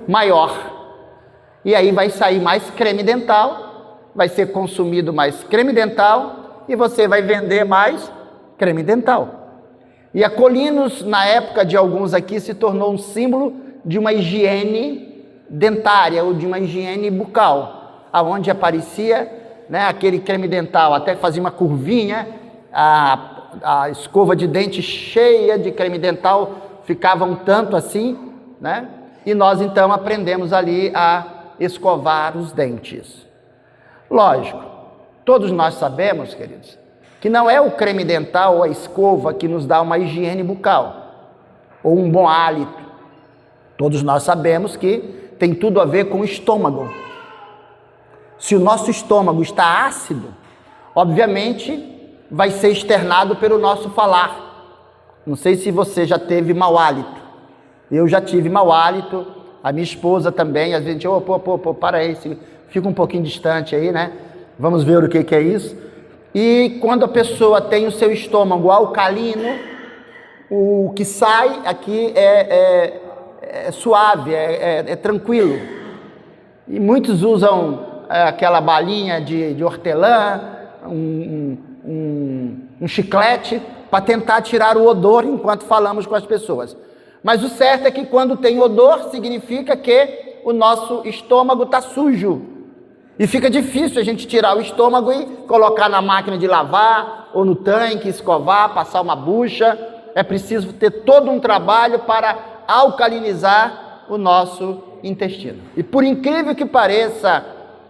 maior. E aí vai sair mais creme dental, vai ser consumido mais creme dental e você vai vender mais creme dental. E a Colinos, na época de alguns aqui, se tornou um símbolo de uma higiene dentária ou de uma higiene bucal, aonde aparecia, né, aquele creme dental, até fazia uma curvinha, a escova de dente cheia de creme dental ficava um tanto assim, né? E nós então aprendemos ali a escovar os dentes. Lógico, todos nós sabemos, queridos, que não é o creme dental ou a escova que nos dá uma higiene bucal ou um bom hálito. Todos nós sabemos que tem tudo a ver com o estômago. Se o nosso estômago está ácido, obviamente vai ser externado pelo nosso falar. Não sei se você já teve mau hálito. Eu já tive mau hálito, a minha esposa também, às vezes, para aí, fica um pouquinho distante aí, né? Vamos ver o que é isso. E quando a pessoa tem o seu estômago alcalino, o que sai aqui é suave, é tranquilo. E muitos usam aquela balinha de hortelã, um chiclete, para tentar tirar o odor enquanto falamos com as pessoas. Mas o certo é que quando tem odor, significa que o nosso estômago está sujo. E fica difícil a gente tirar o estômago e colocar na máquina de lavar, ou no tanque, escovar, passar uma bucha. É preciso ter todo um trabalho para alcalinizar o nosso intestino. E por incrível que pareça,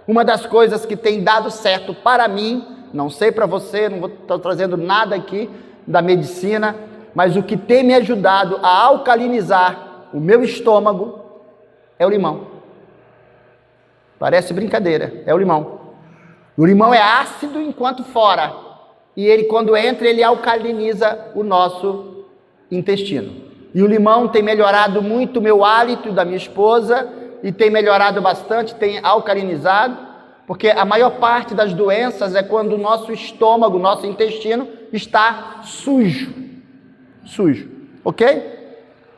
uma das coisas que tem dado certo para mim, não sei para você, não estou trazendo nada aqui da medicina, mas o que tem me ajudado a alcalinizar o meu estômago é o limão. Parece brincadeira, é o limão. O limão é ácido enquanto fora, e ele, quando entra, ele alcaliniza o nosso intestino. E o limão tem melhorado muito o meu hálito, da minha esposa, e tem melhorado bastante, tem alcalinizado, porque a maior parte das doenças é quando o nosso estômago, o nosso intestino está sujo, ok?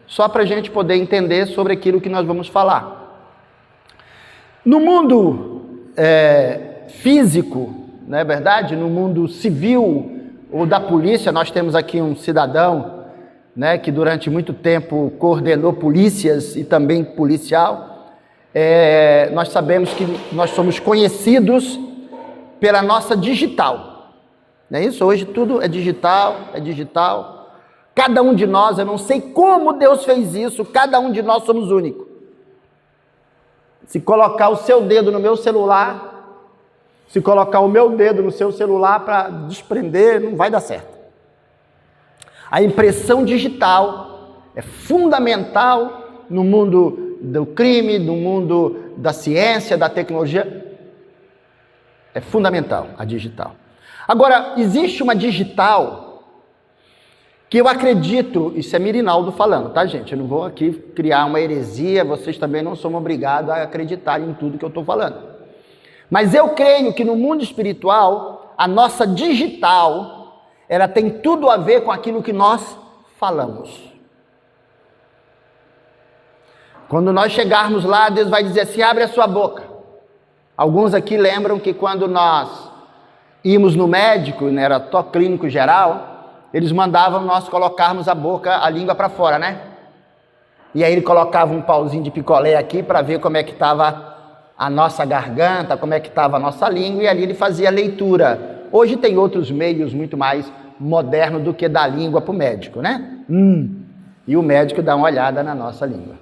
Só para a gente poder entender sobre aquilo que nós vamos falar. No mundo físico, não é verdade? No mundo civil ou da polícia, nós temos aqui um cidadão, né, que durante muito tempo coordenou polícias e também policial. Nós sabemos que nós somos conhecidos pela nossa digital, não é isso? Hoje tudo é digital. Cada um de nós, eu não sei como Deus fez isso, cada um de nós somos único. Se colocar o seu dedo no meu celular, se colocar o meu dedo no seu celular para desprender, não vai dar certo. A impressão digital é fundamental no mundo do crime, no mundo da ciência, da tecnologia. É fundamental a digital. Agora, existe uma digital que eu acredito, isso é Mirinaldo falando, tá, gente? Eu não vou aqui criar uma heresia, vocês também não são obrigados a acreditar em tudo que eu estou falando. Mas eu creio que no mundo espiritual, a nossa digital, ela tem tudo a ver com aquilo que nós falamos. Quando nós chegarmos lá, Deus vai dizer assim, abre a sua boca. Alguns aqui lembram que quando nós íamos no médico, né, era toque clínico geral, eles mandavam nós colocarmos a língua para fora, né? E aí ele colocava um pauzinho de picolé aqui para ver como é que estava a nossa garganta, como é que estava a nossa língua, e ali ele fazia a leitura. Hoje tem outros meios muito mais modernos do que dar língua para o médico, né? E o médico dá uma olhada na nossa língua.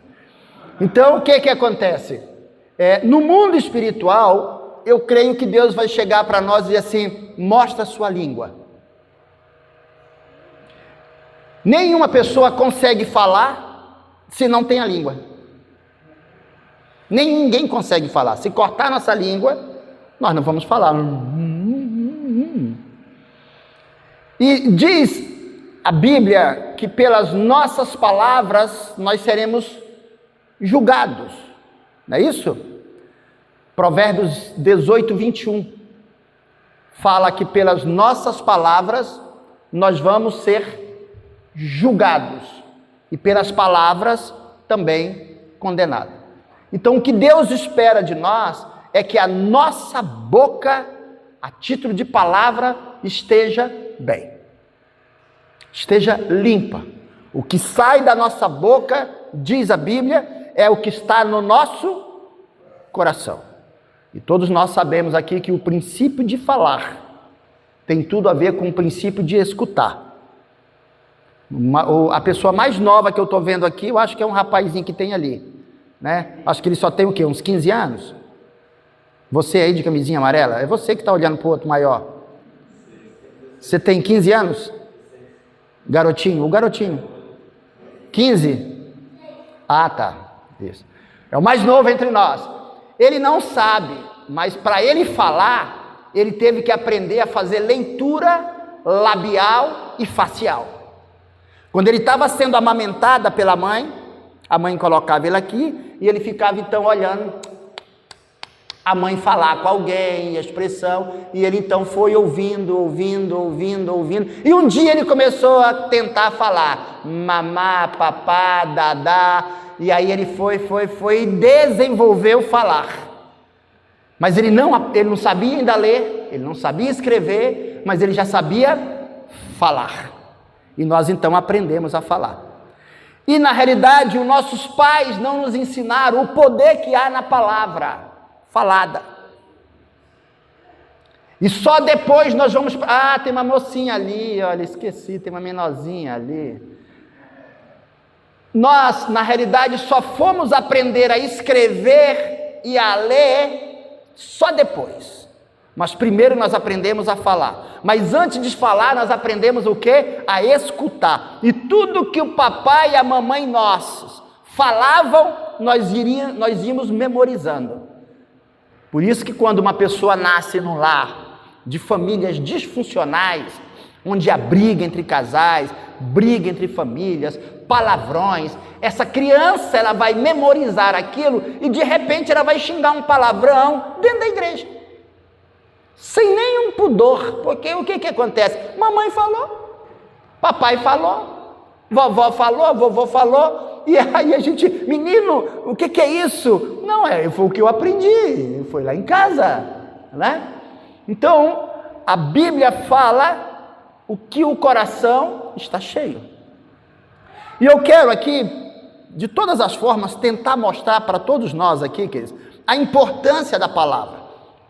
Então, o que acontece? No mundo espiritual, eu creio que Deus vai chegar para nós e dizer assim, mostra a sua língua. Nenhuma pessoa consegue falar se não tem a língua. Ninguém consegue falar. Se cortar nossa língua, nós não vamos falar. E diz a Bíblia que pelas nossas palavras nós seremos julgados. Não é isso? Provérbios 18, 21. Fala que pelas nossas palavras nós vamos ser julgados, e pelas palavras também condenado. Então, o que Deus espera de nós é que a nossa boca, a título de palavra, esteja bem, esteja limpa. O que sai da nossa boca, diz a Bíblia, é o que está no nosso coração. E todos nós sabemos aqui que o princípio de falar tem tudo a ver com o princípio de escutar. A pessoa mais nova que eu estou vendo aqui, eu acho que é um rapazinho que tem ali, né? Acho que ele só tem o quê? Uns 15 anos? Você aí de camisinha amarela? É você que está olhando para o outro maior. Você tem 15 anos? Garotinho, o garotinho. 15? Ah, tá. Isso. É o mais novo entre nós. Ele não sabe, mas para ele falar, ele teve que aprender a fazer leitura labial e facial. Quando ele estava sendo amamentado pela mãe, a mãe colocava ele aqui e ele ficava então olhando a mãe falar com alguém, a expressão, e ele então foi ouvindo, e um dia ele começou a tentar falar, mamá, papá, dadá, e aí ele foi e desenvolveu falar, mas ele não sabia ainda ler, ele não sabia escrever, mas ele já sabia falar, e nós então aprendemos a falar. E na realidade, os nossos pais não nos ensinaram o poder que há na palavra falada. E só depois nós vamos... Ah, tem uma mocinha ali, olha, esqueci, tem uma menorzinha ali. Nós, na realidade, só fomos aprender a escrever e a ler só depois. Mas primeiro nós aprendemos a falar. Mas antes de falar, nós aprendemos o quê? A escutar. E tudo que o papai e a mamãe nossos falavam, nós íamos memorizando. Por isso que quando uma pessoa nasce num lar de famílias disfuncionais, onde há briga entre casais, briga entre famílias, palavrões, essa criança ela vai memorizar aquilo e de repente ela vai xingar um palavrão dentro da igreja, sem nenhum pudor, porque o que acontece? Mamãe falou, papai falou, vovó falou, vovô falou, e aí a gente, menino, o que é isso? Não, foi o que eu aprendi, foi lá em casa, né? Então, a Bíblia fala o que o coração está cheio. E eu quero aqui, de todas as formas, tentar mostrar para todos nós aqui, queridos, a importância da palavra.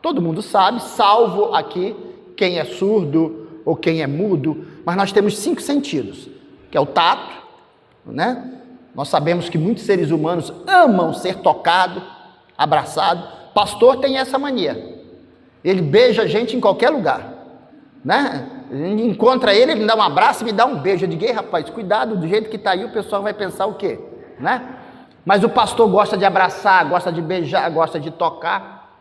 Todo mundo sabe, salvo aqui quem é surdo ou quem é mudo, mas nós temos 5 sentidos, que é o tato, né? Nós sabemos que muitos seres humanos amam ser tocado, abraçado. Pastor tem essa mania. Ele beija a gente em qualquer lugar, né? Encontra ele me dá um abraço e me dá um beijo. Eu digo, ei, rapaz, cuidado, do jeito que está aí o pessoal vai pensar o quê, né? Mas o pastor gosta de abraçar, gosta de beijar, gosta de tocar.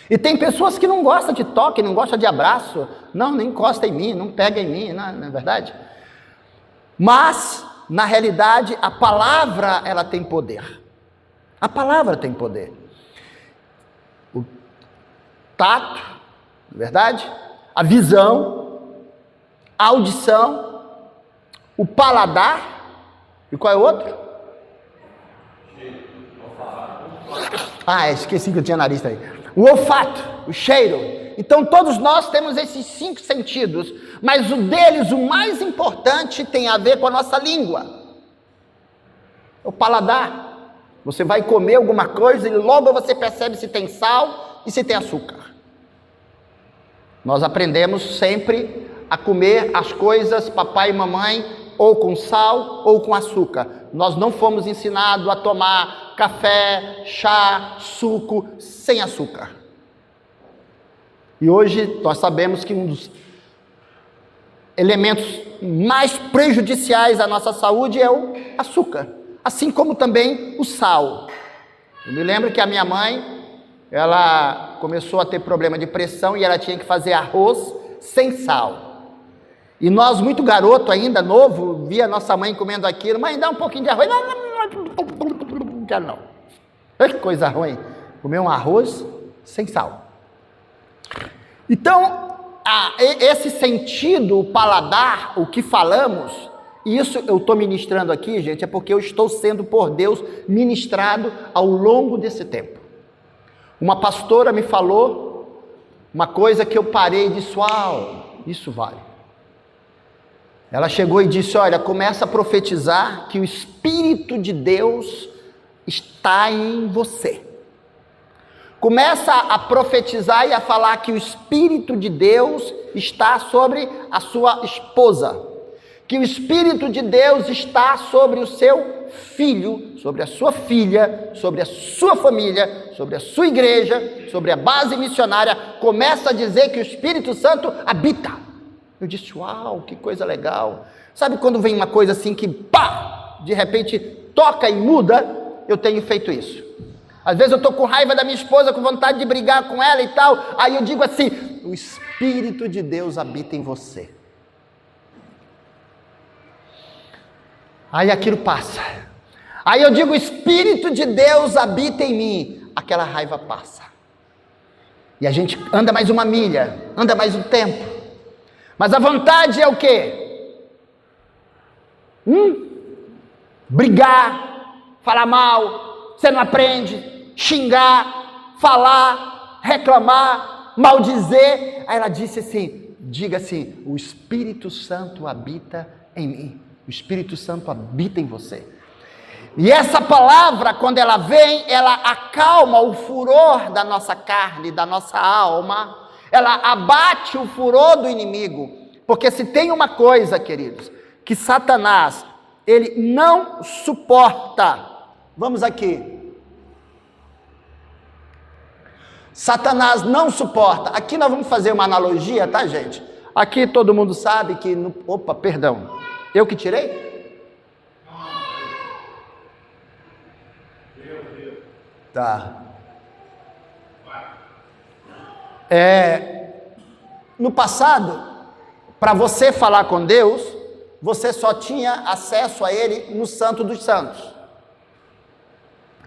E tem pessoas que não gostam de toque, não gostam de abraço. Não encosta em mim, não pega em mim, não é verdade? Mas, na realidade, a palavra, ela tem poder. A palavra tem poder. O tato, na verdade, a visão, a audição, o paladar, e qual é o outro? Ah, esqueci que eu tinha nariz aí. O olfato, o cheiro. Então todos nós temos esses 5 sentidos, mas o deles, o mais importante, tem a ver com a nossa língua. O paladar. Você vai comer alguma coisa e logo você percebe se tem sal e se tem açúcar. Nós aprendemos sempre a comer as coisas, papai e mamãe, ou com sal ou com açúcar. Nós não fomos ensinados a tomar café, chá, suco sem açúcar. E hoje nós sabemos que um dos elementos mais prejudiciais à nossa saúde é o açúcar, assim como também o sal. Eu me lembro que a minha mãe, ela começou a ter problema de pressão e ela tinha que fazer arroz sem sal. E nós, muito garoto ainda, novo, via nossa mãe comendo aquilo. Mãe, dá um pouquinho de arroz. Não quero não. Que coisa ruim. Comer um arroz sem sal. Então, esse sentido, o paladar, o que falamos, Isso eu estou ministrando aqui, gente, é porque eu estou sendo por Deus ministrado ao longo desse tempo. Uma pastora me falou uma coisa que eu parei e disse: uau, isso vale. Ela chegou e disse: olha, começa a profetizar que o Espírito de Deus está em você. Começa a profetizar e a falar que o Espírito de Deus está sobre a sua esposa, que o Espírito de Deus está sobre o seu filho, sobre a sua filha, sobre a sua família, sobre a sua igreja, sobre a base missionária. Começa a dizer que o Espírito Santo habita. Eu disse: uau, que coisa legal. Sabe quando vem uma coisa assim que, pá, de repente toca e muda? Eu tenho feito isso. Às vezes eu estou com raiva da minha esposa, com vontade de brigar com ela e tal, aí eu digo assim: o Espírito de Deus habita em você. Aí aquilo passa. Aí eu digo: o Espírito de Deus habita em mim. Aquela raiva passa. E a gente anda mais uma milha, anda mais um tempo. Mas a vontade é o quê? Brigar, falar mal, você não aprende, xingar, falar, reclamar, maldizer. Aí ela disse assim: diga assim: o Espírito Santo habita em mim. O Espírito Santo habita em você. E essa palavra, quando ela vem, ela acalma o furor da nossa carne, da nossa alma. Ela abate o furor do inimigo. Porque se tem uma coisa, queridos, que Satanás, ele não suporta. Vamos aqui. Satanás não suporta. Aqui nós vamos fazer uma analogia, tá, gente? Aqui todo mundo sabe que... Opa, perdão. Eu que tirei? Tá. No passado, para você falar com Deus, você só tinha acesso a Ele no Santo dos Santos.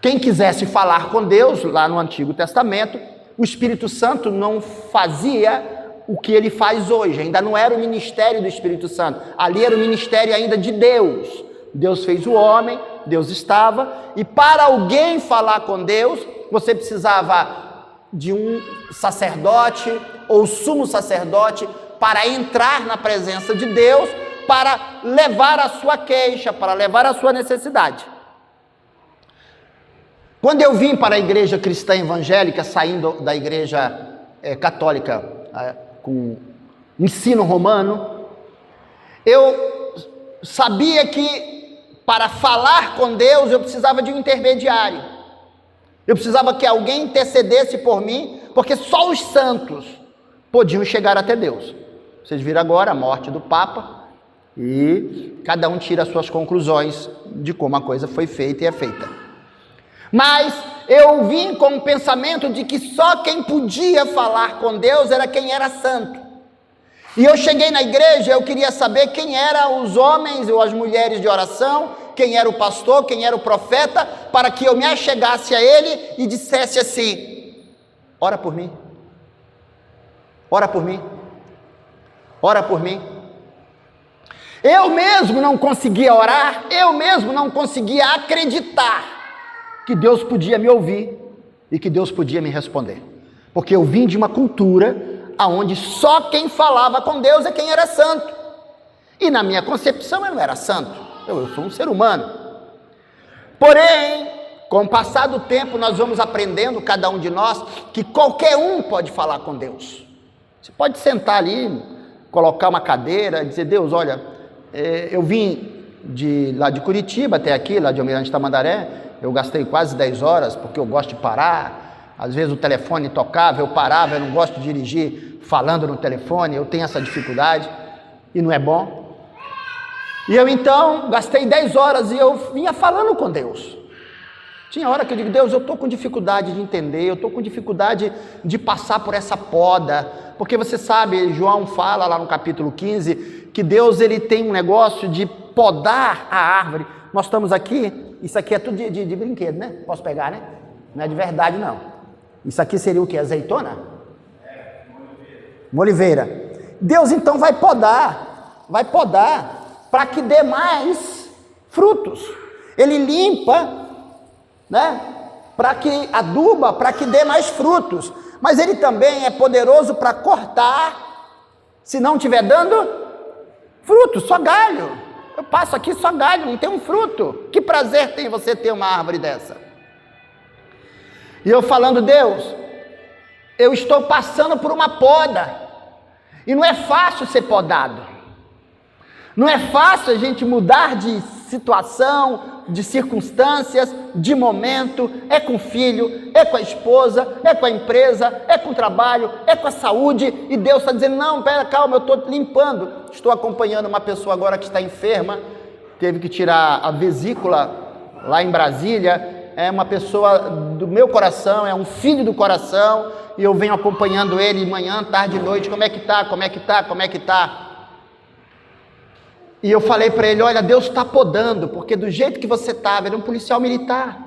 Quem quisesse falar com Deus, lá no Antigo Testamento, o Espírito Santo não fazia o que ele faz hoje, ainda não era o ministério do Espírito Santo, ali era o ministério ainda de Deus. Deus fez o homem, Deus estava, e para alguém falar com Deus, você precisava de um sacerdote ou sumo sacerdote para entrar na presença de Deus, para levar a sua queixa, para levar a sua necessidade. Quando eu vim para a igreja cristã evangélica, saindo da igreja católica com ensino romano, eu sabia que para falar com Deus eu precisava de um intermediário. Eu precisava que alguém intercedesse por mim, porque só os santos podiam chegar até Deus. Vocês viram agora a morte do Papa, e cada um tira as suas conclusões de como a coisa foi feita e é feita. Mas eu vim com o pensamento de que só quem podia falar com Deus era quem era santo. E eu cheguei na igreja, eu queria saber quem eram os homens ou as mulheres de oração, quem era o pastor, quem era o profeta, para que eu me achegasse a ele e dissesse assim: ora por mim, ora por mim, ora por mim. Eu mesmo não conseguia orar, eu mesmo não conseguia acreditar que Deus podia me ouvir e que Deus podia me responder, porque eu vim de uma cultura aonde só quem falava com Deus é quem era santo, e na minha concepção eu não era santo, eu sou um ser humano. Porém, com o passar do tempo nós vamos aprendendo, cada um de nós, que qualquer um pode falar com Deus. Você pode sentar ali, colocar uma cadeira, dizer: Deus, olha, eu vim lá de Curitiba até aqui, lá de Almirante Tamandaré, eu gastei quase 10 horas, porque eu gosto de parar. Às vezes o telefone tocava, eu parava, eu não gosto de dirigir falando no telefone, eu tenho essa dificuldade, e não é bom. E eu então gastei 10 horas e eu vinha falando com Deus. Tinha hora que eu digo: Deus, eu estou com dificuldade de entender, eu estou com dificuldade de passar por essa poda, porque você sabe, João fala lá no capítulo 15, que Deus ele tem um negócio de podar a árvore. Nós estamos aqui, isso aqui é tudo de brinquedo, né? Posso pegar, né? Não é de verdade, não. Isso aqui seria o que? Azeitona? Uma oliveira. Deus então vai podar para que dê mais frutos. Ele limpa, né? Para que aduba, para que dê mais frutos. Mas ele também é poderoso para cortar, se não estiver dando fruto, só galho. Eu passo aqui só galho, não tem um fruto. Que prazer tem você ter uma árvore dessa? E eu falando, Deus, eu estou passando por uma poda. E não é fácil ser podado. Não é fácil a gente mudar de situação, de circunstâncias, de momento. É com o filho, é com a esposa, é com a empresa, é com o trabalho, é com a saúde. E Deus está dizendo, não, pera, calma, eu estou limpando. Estou acompanhando uma pessoa agora que está enferma, teve que tirar a vesícula lá em Brasília. É uma pessoa do meu coração, é um filho do coração, e eu venho acompanhando ele manhã, tarde e noite. Como é que tá? Como é que tá? Como é que tá? E eu falei para ele, olha, Deus está podando, porque do jeito que você estava, ele é um policial militar.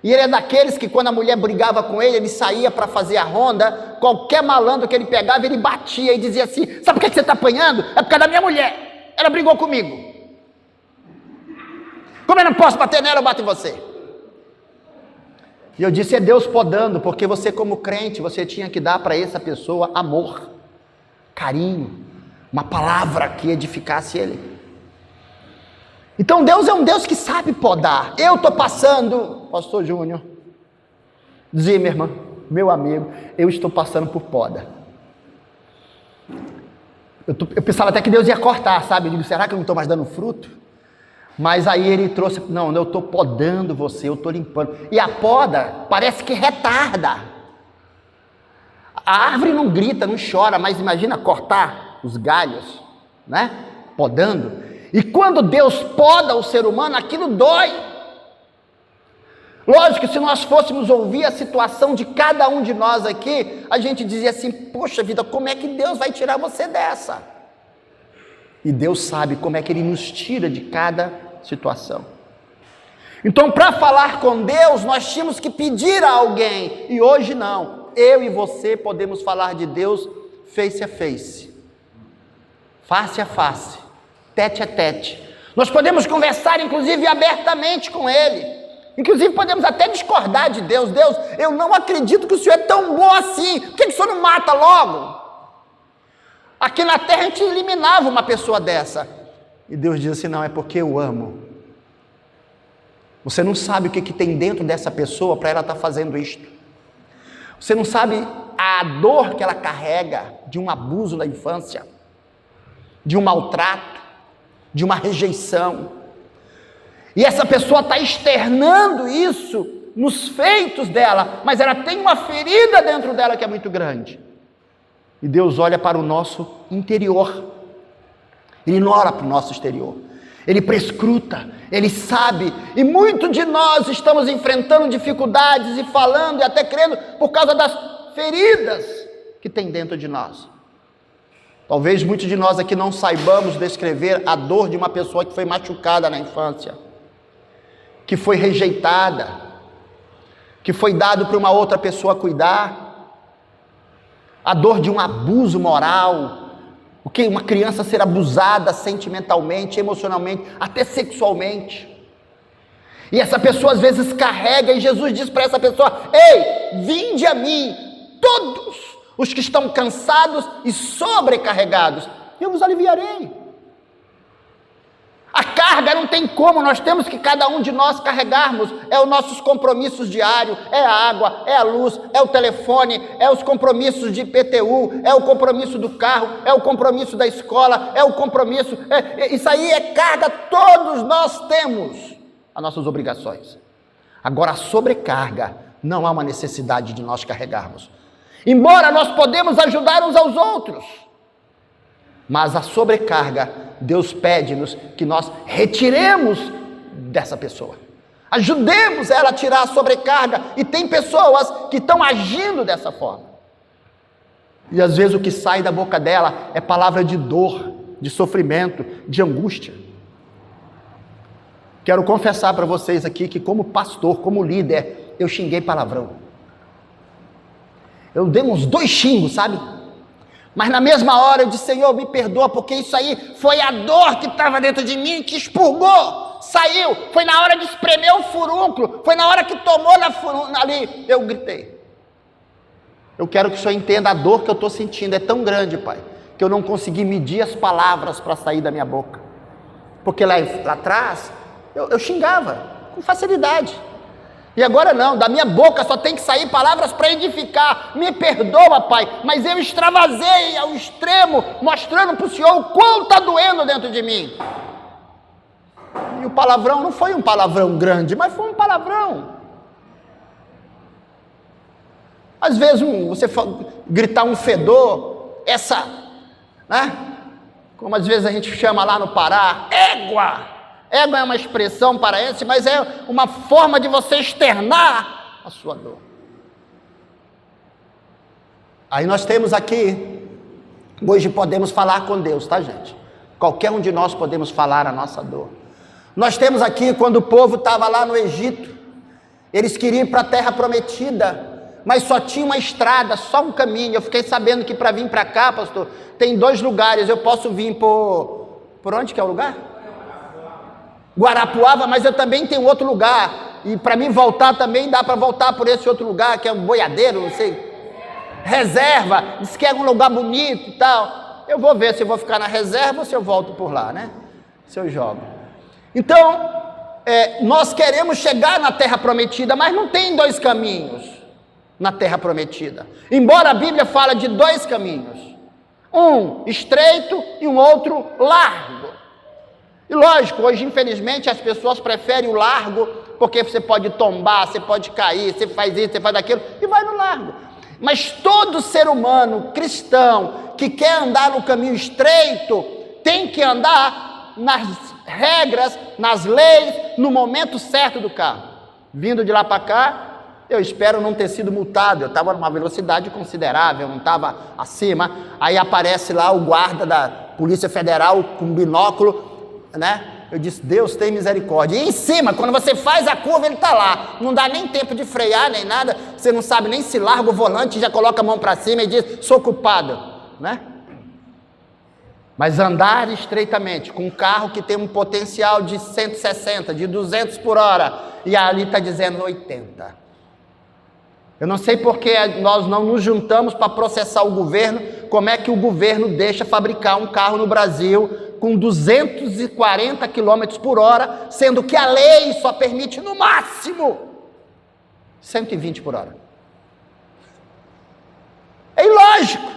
E ele é daqueles que quando a mulher brigava com ele saía para fazer a ronda, qualquer malandro que ele pegava, ele batia e dizia assim, sabe por que você está apanhando? É por causa da minha mulher, ela brigou comigo. Como eu não posso bater nela, eu bato em você. E eu disse, é Deus podando, porque você como crente, você tinha que dar para essa pessoa amor, carinho, uma palavra que edificasse ele. Então Deus é um Deus que sabe podar. Eu estou passando, pastor Júnior, Zimmermann, meu amigo, eu estou passando por poda. Eu pensava até que Deus ia cortar, sabe? Eu digo, será que eu não estou mais dando fruto? Mas aí ele trouxe, não, eu estou podando você, eu estou limpando. E a poda parece que retarda. A árvore não grita, não chora, mas imagina cortar os galhos, né? Podando. E quando Deus poda o ser humano, aquilo dói. Lógico que se nós fôssemos ouvir a situação de cada um de nós aqui, a gente dizia assim, poxa vida, como é que Deus vai tirar você dessa? E Deus sabe como é que Ele nos tira de cada situação. Então, para falar com Deus, nós tínhamos que pedir a alguém. E hoje não. Eu e você podemos falar de Deus face a face. Face a face. Tete a tete. Nós podemos conversar, inclusive, abertamente com Ele. Inclusive, podemos até discordar de Deus. Deus, eu não acredito que o Senhor é tão bom assim. Por que o Senhor não mata logo? Aqui na terra a gente eliminava uma pessoa dessa. E Deus diz assim, não, é porque eu amo. Você não sabe o que tem dentro dessa pessoa para ela estar fazendo isto. Você não sabe a dor que ela carrega de um abuso na infância, de um maltrato, de uma rejeição. E essa pessoa está externando isso nos feitos dela, mas ela tem uma ferida dentro dela que é muito grande. E Deus olha para o nosso interior. Ele não olha para o nosso exterior. Ele prescruta, Ele sabe. E muitos de nós estamos enfrentando dificuldades e falando e até crendo por causa das feridas que tem dentro de nós. Talvez muitos de nós aqui não saibamos descrever a dor de uma pessoa que foi machucada na infância, que foi rejeitada, que foi dado para uma outra pessoa cuidar, a dor de um abuso moral, o que uma criança ser abusada sentimentalmente, emocionalmente, até sexualmente. E essa pessoa às vezes carrega, e Jesus diz para essa pessoa, ei, vinde a mim, todos os que estão cansados e sobrecarregados, eu vos aliviarei. A carga não tem como, nós temos que cada um de nós carregarmos, é os nossos compromissos diários, é a água, é a luz, é o telefone, é os compromissos de IPTU, é o compromisso do carro, é o compromisso da escola, é o compromisso, isso aí é carga, todos nós temos as nossas obrigações. Agora a sobrecarga, não há uma necessidade de nós carregarmos, embora nós podemos ajudar uns aos outros, mas a sobrecarga, Deus pede-nos que nós retiremos dessa pessoa, ajudemos ela a tirar a sobrecarga, e tem pessoas que estão agindo dessa forma, e às vezes o que sai da boca dela é palavra de dor, de sofrimento, de angústia. Quero confessar para vocês aqui que como pastor, como líder, eu xinguei palavrão, eu dei uns 2 xingos, sabe? Mas na mesma hora eu disse, Senhor, me perdoa, porque isso aí foi a dor que estava dentro de mim, que expurgou, saiu. Foi na hora de espremer o furúnculo, foi na hora que tomou ali, eu gritei. Eu quero que o Senhor entenda a dor que eu estou sentindo, é tão grande, Pai, que eu não consegui medir as palavras para sair da minha boca. Porque lá atrás, eu xingava com facilidade. E agora não, da minha boca só tem que sair palavras para edificar. Me perdoa, Pai, mas eu extravasei ao extremo, mostrando para o Senhor o quão está doendo dentro de mim. E o palavrão não foi um palavrão grande, mas foi um palavrão. Às vezes você gritar um fedor, né? Como às vezes a gente chama lá no Pará, égua. Égua é uma expressão paraense, mas é uma forma de você externar a sua dor. Aí nós temos aqui, hoje podemos falar com Deus, tá, gente? Qualquer um de nós podemos falar a nossa dor. Nós temos aqui, quando o povo estava lá no Egito, eles queriam ir para a terra prometida, mas só tinha uma estrada, só um caminho. Eu fiquei sabendo que para vir para cá, pastor, tem 2 lugares. Eu posso vir por onde que é o lugar? Guarapuava, mas eu também tenho outro lugar, e para mim voltar também dá para voltar por esse outro lugar, que é um boiadeiro, não sei, reserva, diz que é um lugar bonito e tal. Eu vou ver se eu vou ficar na reserva ou se eu volto por lá, né? Se eu jogo. Então, nós queremos chegar na terra prometida, mas não tem 2 caminhos na terra prometida, embora a Bíblia fala de 2 caminhos, um estreito e um outro largo. E lógico, hoje infelizmente as pessoas preferem o largo, porque você pode tombar, você pode cair, você faz isso, você faz aquilo, e vai no largo. Mas todo ser humano cristão que quer andar no caminho estreito, tem que andar nas regras, nas leis, no momento certo do carro. Vindo de lá para cá, eu espero não ter sido multado, eu estava numa velocidade considerável, não estava acima, aí aparece lá o guarda da Polícia Federal com binóculo, né? Eu disse, Deus tem misericórdia. E em cima, quando você faz a curva, ele está lá, não dá nem tempo de frear, nem nada, você não sabe nem se larga o volante, já coloca a mão para cima e diz, sou culpado, né? Mas andar estreitamente, com um carro que tem um potencial de 160, de 200 por hora, e ali está dizendo 80. Eu não sei porque nós não nos juntamos para processar o governo, como é que o governo deixa fabricar um carro no Brasil com 240 km por hora, sendo que a lei só permite no máximo 120 por hora. É ilógico.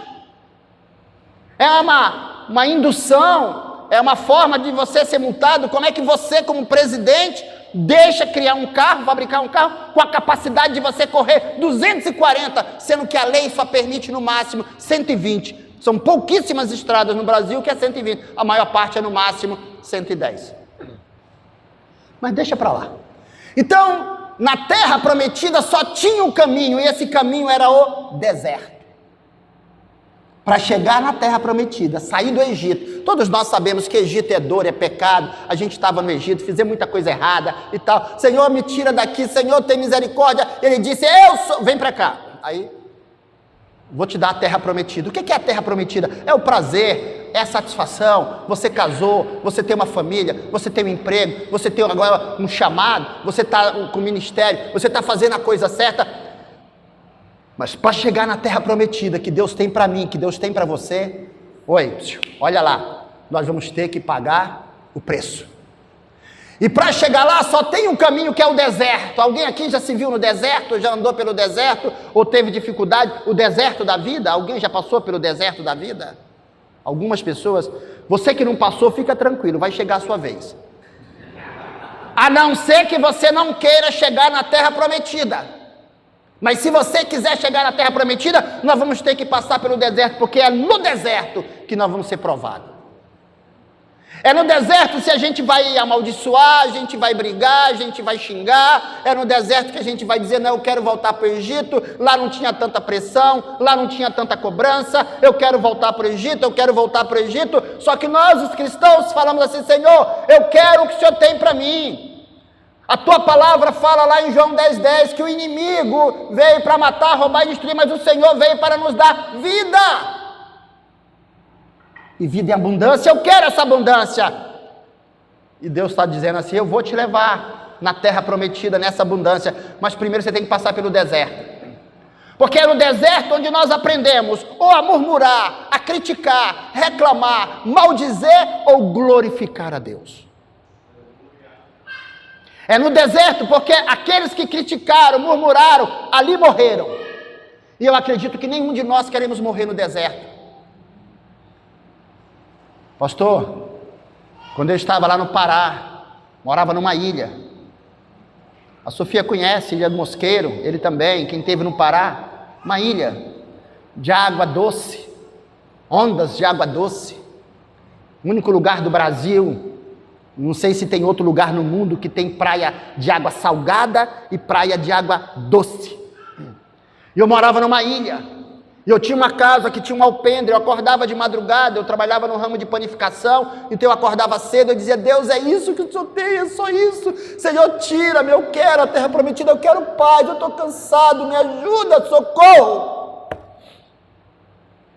É uma indução, é uma forma de você ser multado. Como é que você, como presidente, deixa criar um carro, fabricar um carro com a capacidade de você correr 240, sendo que a lei só permite no máximo 120? São pouquíssimas estradas no Brasil que é 120, a maior parte é no máximo 110. Mas deixa para lá. Então, na terra prometida só tinha um caminho, e esse caminho era o deserto. Para chegar na terra prometida, sair do Egito. Todos nós sabemos que Egito é dor, é pecado. A gente estava no Egito, fizemos muita coisa errada e tal. Senhor, me tira daqui, Senhor, tem misericórdia. Ele disse, vem para cá. Aí, vou te dar a terra prometida. O que é a terra prometida? É o prazer, é a satisfação. Você casou, você tem uma família, você tem um emprego, você tem agora um chamado, você está com o ministério, você está fazendo a coisa certa. Mas para chegar na terra prometida que Deus tem para mim, que Deus tem para você, olha lá, nós vamos ter que pagar o preço. E para chegar lá só tem um caminho, que é o deserto. Alguém aqui já se viu no deserto, já andou pelo deserto, ou teve dificuldade? O deserto da vida? Alguém já passou pelo deserto da vida? Algumas pessoas. Você que não passou, fica tranquilo, vai chegar a sua vez. A não ser que você não queira chegar na terra prometida. Mas se você quiser chegar na terra prometida, nós vamos ter que passar pelo deserto, porque é no deserto que nós vamos ser provados. É no deserto se a gente vai amaldiçoar, a gente vai brigar, a gente vai xingar. É no deserto que a gente vai dizer, não, eu quero voltar para o Egito, lá não tinha tanta pressão, lá não tinha tanta cobrança, eu quero voltar para o Egito, eu quero voltar para o Egito. Só que nós, os cristãos, falamos assim, Senhor, eu quero o que o Senhor tem para mim. A tua palavra fala lá em João 10:10 que o inimigo veio para matar, roubar e destruir, mas o Senhor veio para nos dar vida. e vida em abundância. Eu quero essa abundância. E Deus está dizendo assim: eu vou te levar na terra prometida, nessa abundância, mas primeiro você tem que passar pelo deserto. Porque é no deserto onde nós aprendemos ou a murmurar, a criticar, reclamar, maldizer ou glorificar a Deus. É no deserto porque aqueles que criticaram, murmuraram, ali morreram. E eu acredito que nenhum de nós queremos morrer no deserto. Pastor, quando eu estava lá no Pará, morava numa ilha. A Sofia conhece Ilha do Mosqueiro, ele também, quem esteve no Pará. Uma ilha de água doce, ondas de água doce. O único lugar do Brasil, não sei se tem outro lugar no mundo que tem praia de água salgada e praia de água doce. E eu morava numa ilha, e eu tinha uma casa que tinha um alpendre, eu acordava de madrugada, eu trabalhava no ramo de panificação, então eu acordava cedo, eu dizia: Deus, é isso que o Senhor tem, é só isso, Senhor, tira-me, eu quero a terra prometida, eu quero paz, eu estou cansado, me ajuda, socorro.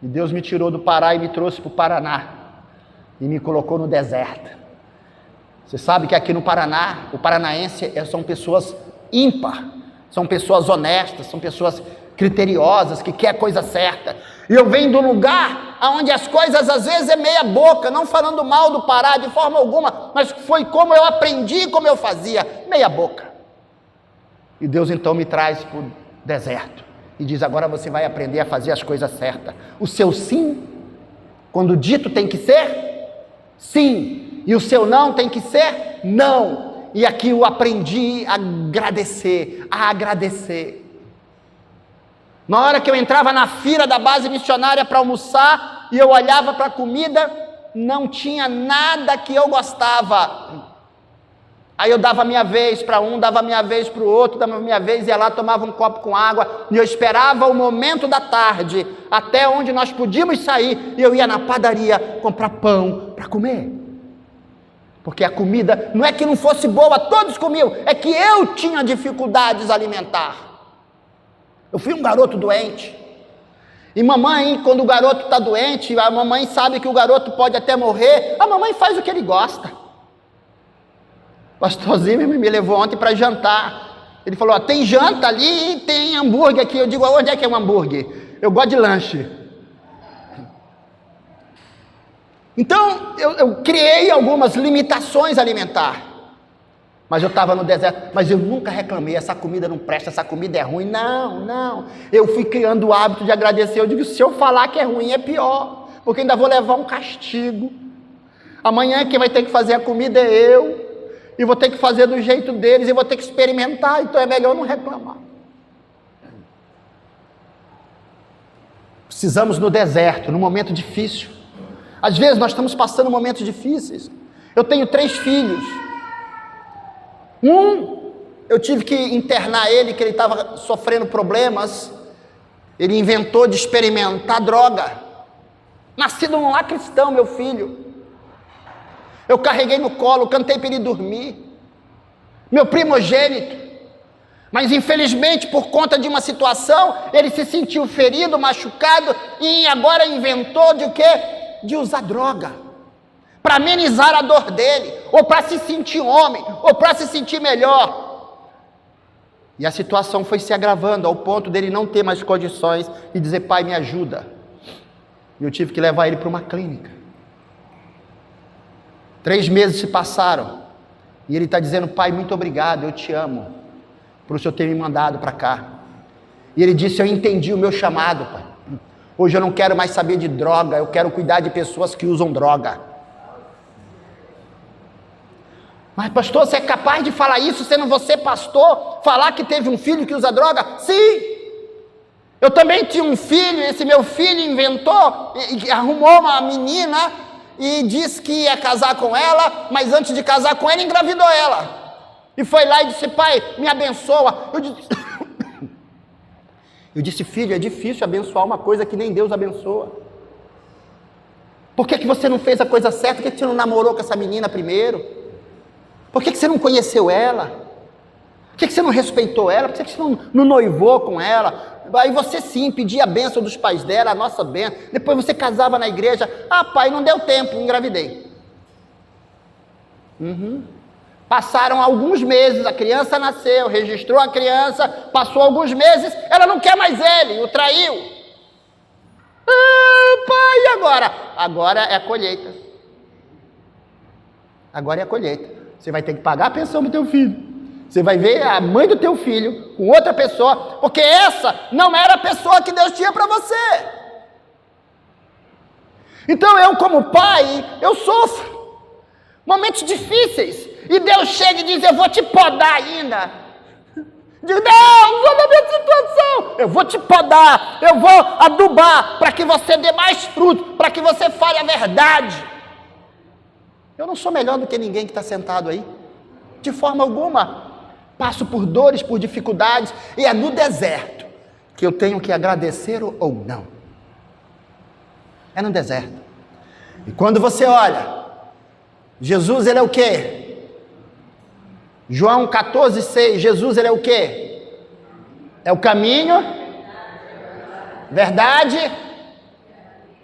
E Deus me tirou do Pará e me trouxe para o Paraná, e me colocou no deserto. Você sabe que aqui no Paraná, o paranaense são pessoas ímpar, são pessoas honestas, são pessoas criteriosas, que quer a coisa certa. E eu venho do lugar onde as coisas às vezes é meia boca, não falando mal do Pará de forma alguma, mas foi como eu aprendi, como eu fazia, meia boca. E Deus então me traz para o deserto e diz: agora você vai aprender a fazer as coisas certas. O seu sim, quando dito, tem que ser sim, e o seu não tem que ser não. E aqui eu aprendi a agradecer, Na hora que eu entrava na fila da base missionária para almoçar, e eu olhava para a comida, não tinha nada que eu gostava. Aí eu dava minha vez para um, dava minha vez para o outro, dava minha vez, ia lá, tomava um copo com água, e eu esperava o momento da tarde, até onde nós podíamos sair, e eu ia na padaria comprar pão para comer. Porque a comida, não é que não fosse boa, todos comiam, é que eu tinha dificuldades alimentares. Eu fui um garoto doente, e mamãe, quando o garoto está doente, a mamãe sabe que o garoto pode até morrer, a mamãe faz o que ele gosta. O pastor Zimmer me levou ontem para jantar, ele falou: tem janta ali e tem hambúrguer aqui. Eu digo: onde é que é um hambúrguer? Eu gosto de lanche. Então eu criei algumas limitações alimentares, mas eu estava no deserto, mas eu nunca reclamei: essa comida não presta, essa comida é ruim, não, eu fui criando o hábito de agradecer. Eu digo: se eu falar que é ruim é pior, porque ainda vou levar um castigo, amanhã quem vai ter que fazer a comida é eu, e vou ter que fazer do jeito deles, e vou ter que experimentar, então é melhor não reclamar. Precisamos no deserto, num momento difícil, às vezes nós estamos passando momentos difíceis. Eu tenho 3 filhos, eu tive que internar ele, que ele estava sofrendo problemas, ele inventou de experimentar droga, nascido num lar cristão, meu filho, eu carreguei no colo, cantei para ele dormir, meu primogênito, mas infelizmente por conta de uma situação, ele se sentiu ferido, machucado, e agora inventou de o quê? De usar droga, para amenizar a dor dele, ou para se sentir homem, ou para se sentir melhor. E a situação foi se agravando, ao ponto dele não ter mais condições, e dizer: pai, me ajuda. E eu tive que levar ele para uma clínica. 3 meses se passaram, e ele está dizendo: pai, muito obrigado, eu te amo, por o senhor ter me mandado para cá. E ele disse: eu entendi o meu chamado, pai. Hoje eu não quero mais saber de droga, eu quero cuidar de pessoas que usam droga. Mas pastor, você é capaz de falar isso, sendo você pastor, falar que teve um filho que usa droga? Sim, eu também tinha um filho, esse meu filho inventou, e arrumou uma menina, e disse que ia casar com ela, mas antes de casar com ela, engravidou ela, e foi lá e disse: pai, me abençoa. Eu disse: filho, é difícil abençoar uma coisa que nem Deus abençoa. Por que você não fez a coisa certa? Por que você não namorou com essa menina primeiro? Por que você não conheceu ela? Por que você não respeitou ela? Por que você não noivou com ela? Aí você sim pedia a bênção dos pais dela, a nossa bênção. Depois você casava na igreja. Ah, pai, não deu tempo, engravidei. Passaram alguns meses, a criança nasceu, registrou a criança, passou alguns meses, ela não quer mais ele, o traiu. Ah, pai, e agora? Agora é a colheita. Agora é a colheita. Você vai ter que pagar a pensão do teu filho. Você vai ver a mãe do teu filho com outra pessoa, porque essa não era a pessoa que Deus tinha para você. Então eu, como pai, eu sofro momentos difíceis, e Deus chega e diz: eu vou te podar ainda. Digo: não sou da minha situação, eu vou te podar, eu vou adubar, para que você dê mais fruto, para que você fale a verdade. Eu não sou melhor do que ninguém que está sentado aí, de forma alguma. Passo por dores, por dificuldades, e é no deserto que eu tenho que agradecer ou não. É no deserto. E quando você olha, Jesus, ele é o quê? João 14:6, Jesus, ele é o quê? É o caminho, verdade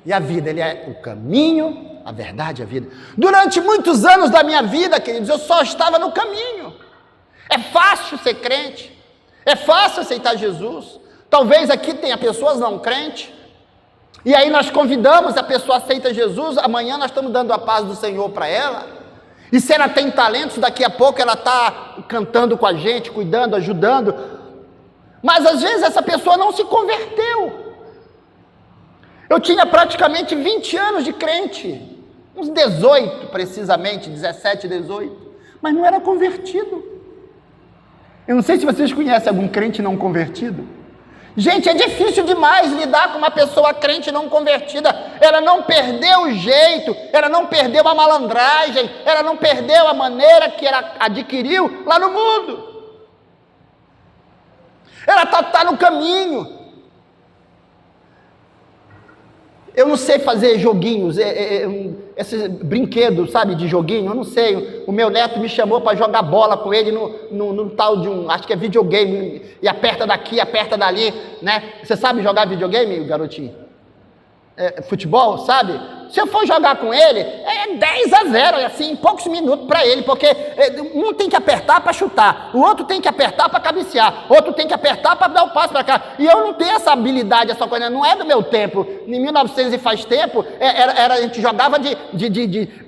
e a vida. Ele é o caminho, a verdade e a vida. Durante muitos anos da minha vida, queridos, eu só estava no caminho. É fácil ser crente, é fácil aceitar Jesus. Talvez aqui tenha pessoas não crentes, e aí nós convidamos, a pessoa aceita Jesus, amanhã nós estamos dando a paz do Senhor para ela, e se ela tem talentos, daqui a pouco ela está cantando com a gente, cuidando, ajudando, mas às vezes essa pessoa não se converteu. Eu tinha praticamente 20 anos de crente, uns 18 precisamente, 17, 18, mas não era convertido. Eu não sei se vocês conhecem algum crente não convertido. Gente, é difícil demais lidar com uma pessoa crente não convertida. Ela não perdeu o jeito, ela não perdeu a malandragem, ela não perdeu a maneira que ela adquiriu lá no mundo. Ela está no caminho. Eu não sei fazer joguinhos, esses brinquedos, sabe, de joguinho, eu não sei. O meu neto me chamou para jogar bola com ele no tal de acho que é videogame, e aperta daqui, aperta dali, né? Você sabe jogar videogame, garotinho? Futebol, sabe? Se eu for jogar com ele, é 10-0, assim, em poucos minutos para ele, porque um tem que apertar para chutar, o outro tem que apertar para cabecear, o outro tem que apertar para dar o passo para cá, e eu não tenho essa habilidade, essa coisa, não é do meu tempo. Em 1900 e faz tempo, a gente jogava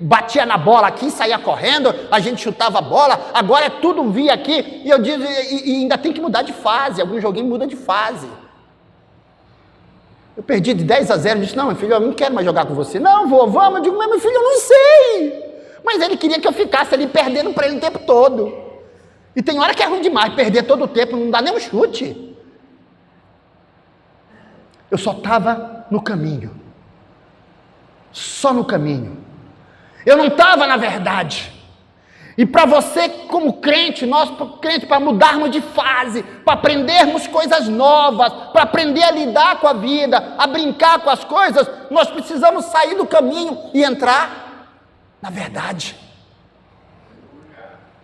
batia na bola aqui, saía correndo, a gente chutava a bola, agora é tudo via aqui, e eu digo, e ainda tem que mudar de fase, algum joguinho muda de fase. Eu perdi de 10-0, disse: não, meu filho, eu não quero mais jogar com você. Não, vamos. Eu digo: mas meu filho, eu não sei. Mas ele queria que eu ficasse ali perdendo para ele o tempo todo. E tem hora que é ruim demais, perder todo o tempo, não dá nem um chute. Eu só estava no caminho. Só no caminho. Eu não estava na verdade. E para você, como crente, nós crentes, para mudarmos de fase, para aprendermos coisas novas, para aprender a lidar com a vida, a brincar com as coisas, nós precisamos sair do caminho e entrar na verdade.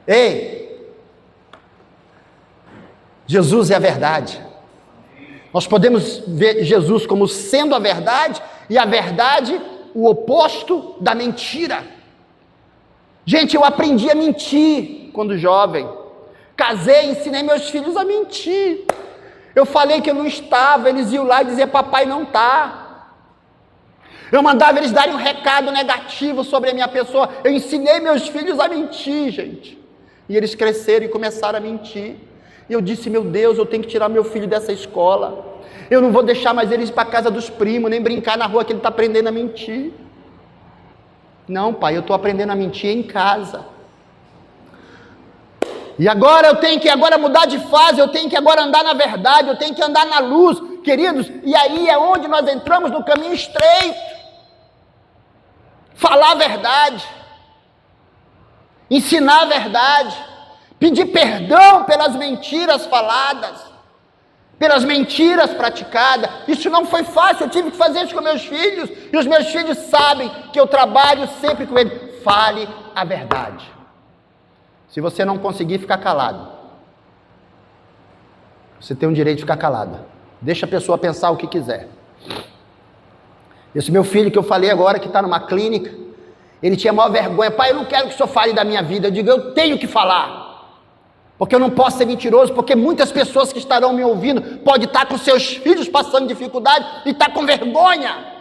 Ei, Jesus é a verdade. Nós podemos ver Jesus como sendo a verdade, e a verdade, o oposto da mentira. Gente, eu aprendi a mentir quando jovem. Casei, ensinei meus filhos a mentir. Eu falei que eu não estava, eles iam lá e diziam: papai não está. Eu mandava eles darem um recado negativo sobre a minha pessoa. Eu ensinei meus filhos a mentir, gente. E eles cresceram e começaram a mentir. E eu disse: meu Deus, eu tenho que tirar meu filho dessa escola. Eu não vou deixar mais eles ir para a casa dos primos, nem brincar na rua, que ele está aprendendo a mentir. Não, pai, eu estou aprendendo a mentir em casa. E agora eu tenho que mudar de fase, eu tenho que agora andar na verdade, eu tenho que andar na luz, queridos. E aí é onde nós entramos no caminho estreito. Falar a verdade, ensinar a verdade, pedir perdão pelas mentiras faladas, pelas mentiras praticadas. Isso não foi fácil, eu tive que fazer isso com meus filhos, e os meus filhos sabem que eu trabalho sempre com eles. Fale a verdade. Se você não conseguir, ficar calado. Você tem o direito de ficar calado. Deixa a pessoa pensar o que quiser. Esse meu filho que eu falei agora, que está numa clínica, ele tinha maior vergonha. Pai, eu não quero que o senhor fale da minha vida. Eu digo, eu tenho que falar. Porque eu não posso ser mentiroso, porque muitas pessoas que estarão me ouvindo podem estar com seus filhos passando dificuldade e estar com vergonha.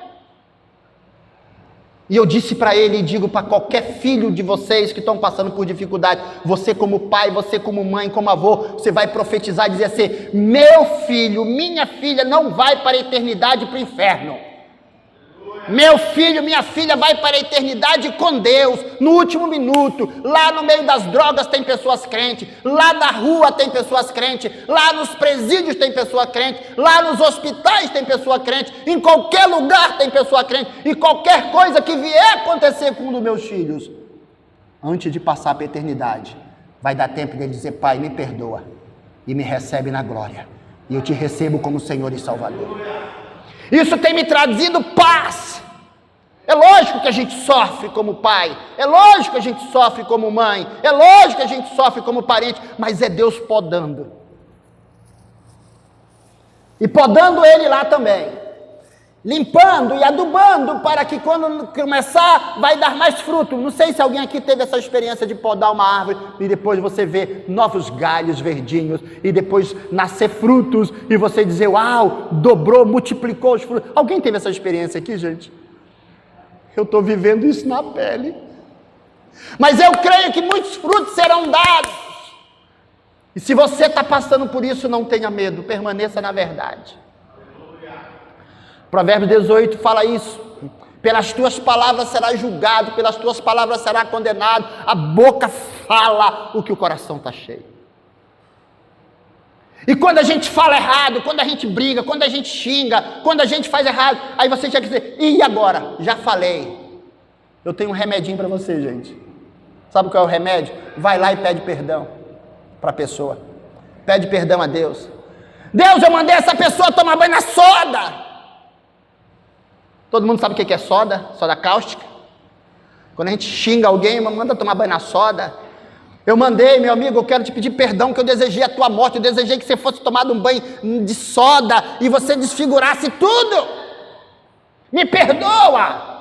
E eu disse para ele e digo para qualquer filho de vocês que estão passando por dificuldade, você como pai, você como mãe, como avô, você vai profetizar e dizer assim, meu filho, minha filha não vai para a eternidade para o inferno. Meu filho, minha filha vai para a eternidade com Deus, no último minuto. Lá no meio das drogas tem pessoas crentes, lá na rua tem pessoas crentes, lá nos presídios tem pessoa crente, lá nos hospitais tem pessoa crente, em qualquer lugar tem pessoa crente, e qualquer coisa que vier acontecer com um dos meus filhos, antes de passar para a eternidade, vai dar tempo dele dizer, pai, me perdoa, e me recebe na glória, e eu te recebo como Senhor e Salvador. Isso tem me trazido paz. É lógico que a gente sofre como pai, é lógico que a gente sofre como mãe, é lógico que a gente sofre como parente, mas é Deus podando. E podando ele lá também, limpando e adubando para que quando começar vai dar mais fruto. Não sei se alguém aqui teve essa experiência de podar uma árvore e depois você vê novos galhos verdinhos e depois nascer frutos e você dizer, uau, dobrou, multiplicou os frutos. Alguém teve essa experiência aqui, gente? Eu estou vivendo isso na pele. Mas eu creio que muitos frutos serão dados. E se você está passando por isso, não tenha medo, permaneça na verdade. Provérbios 18 fala isso. Pelas tuas palavras serás julgado, pelas tuas palavras serás condenado. A boca fala o que o coração está cheio. E quando a gente fala errado, quando a gente briga, quando a gente xinga, quando a gente faz errado, aí você tinha que dizer, e agora? Já falei. Eu tenho um remedinho para você, gente. Sabe qual é o remédio? Vai lá e pede perdão para a pessoa. Pede perdão a Deus. Deus, eu mandei essa pessoa tomar banho na soda. Todo mundo sabe o que é soda? Soda cáustica. Quando a gente xinga alguém, manda tomar banho na soda. Eu mandei, meu amigo, eu quero te pedir perdão que eu desejei a tua morte, eu desejei que você fosse tomado um banho de soda e você desfigurasse tudo. Me perdoa.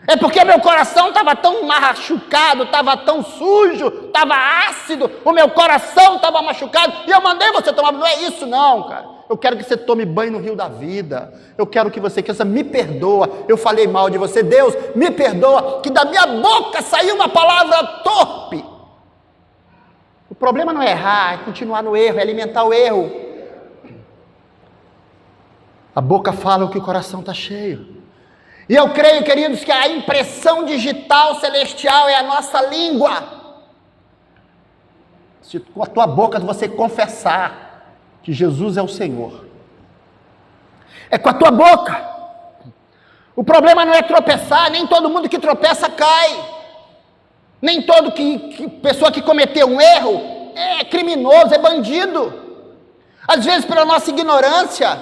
É porque meu coração estava tão machucado, estava tão sujo, estava ácido, o meu coração estava machucado e eu mandei você tomar. Não é isso não, cara. Eu quero que você tome banho no rio da vida. Eu quero que você me perdoa. Eu falei mal de você. Deus, me perdoa, que da minha boca saiu uma palavra torpe. O problema não é errar, é continuar no erro, é alimentar o erro. A boca fala o que o coração está cheio. E eu creio, queridos, que a impressão digital celestial é a nossa língua. Se com a tua boca você confessar que Jesus é o Senhor, é com a tua boca. O problema não é tropeçar, nem todo mundo que tropeça cai, nem todo pessoa que cometeu um erro é criminoso, é bandido. Às vezes pela nossa ignorância,